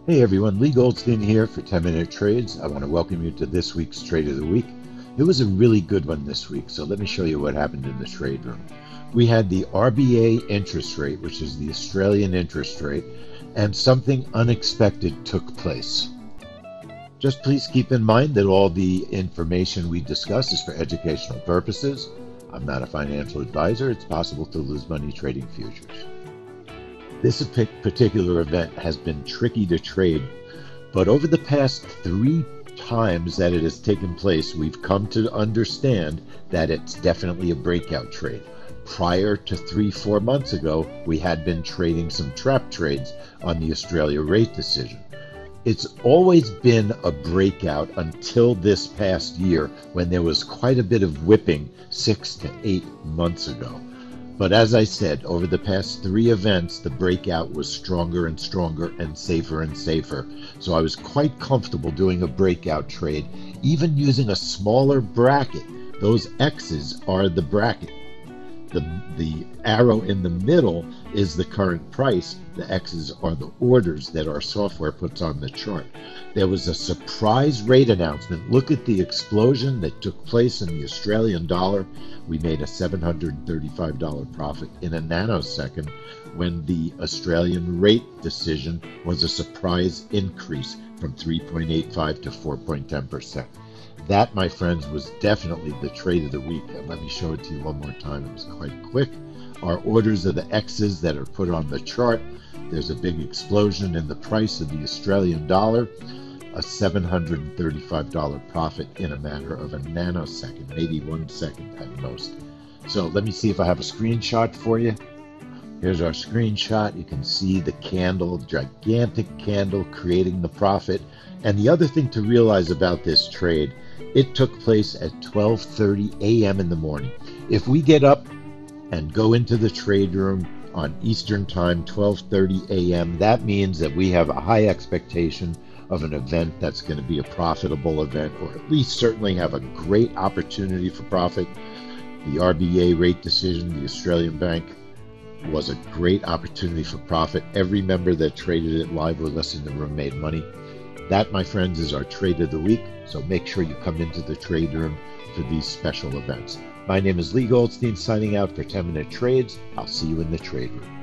Hey everyone, Leigh Goldstein here for 10-Minute Trades. I want to welcome you to this week's Trade of the Week. It was a really good one this week, so let me show you what happened in the trade room. We had the RBA interest rate, which is the Australian interest rate, and something unexpected took place. Just please keep in mind that all the information we discuss is for educational purposes. I'm not a financial advisor. It's possible to lose money trading futures. This particular event has been tricky to trade, but over the past 3 times that it has taken place, we've come to understand that it's definitely a breakout trade. Prior to 3-4 months ago, we had been trading some trap trades on the Australia rate decision. It's always been a breakout until this past year when there was quite a bit of whipping 6 to 8 months ago. But as I said, over the past 3 events, the breakout was stronger and stronger and safer. So I was quite comfortable doing a breakout trade, even using a smaller bracket. Those X's are the bracket. The arrow in the middle is the current price. The X's are the orders that our software puts on the chart. There was a surprise rate announcement. Look at the explosion that took place in the Australian dollar. We made a $735 profit in a nanosecond when the Australian rate decision was a surprise increase from 3.85 to 4.10%. That, my friends, was definitely the trade of the week. And let me show it to you one more time. It was quite quick. Our orders are the X's that are put on the chart. There's a big explosion in the price of the Australian dollar, a $735 profit in a matter of a nanosecond, maybe 1 second at most. So let me see if I have a screenshot for you. Here's our screenshot. You can see the candle, gigantic candle creating the profit. And the other thing to realize about this trade, it took place at 12:30 a.m. in the morning. If we get up and go into the trade room on Eastern Time, 12:30 a.m., that means that we have a high expectation of an event that's going to be a profitable event, or at least certainly have a great opportunity for profit. The RBA rate decision, the Australian Bank, was a great opportunity for profit. Every member that traded it live with us in the room made money. That, my friends, is our trade of the week. So make sure you come into the trade room for these special events. My name is Leigh Goldstein, signing out for 10-Minute Trades. I'll see you in the trade room.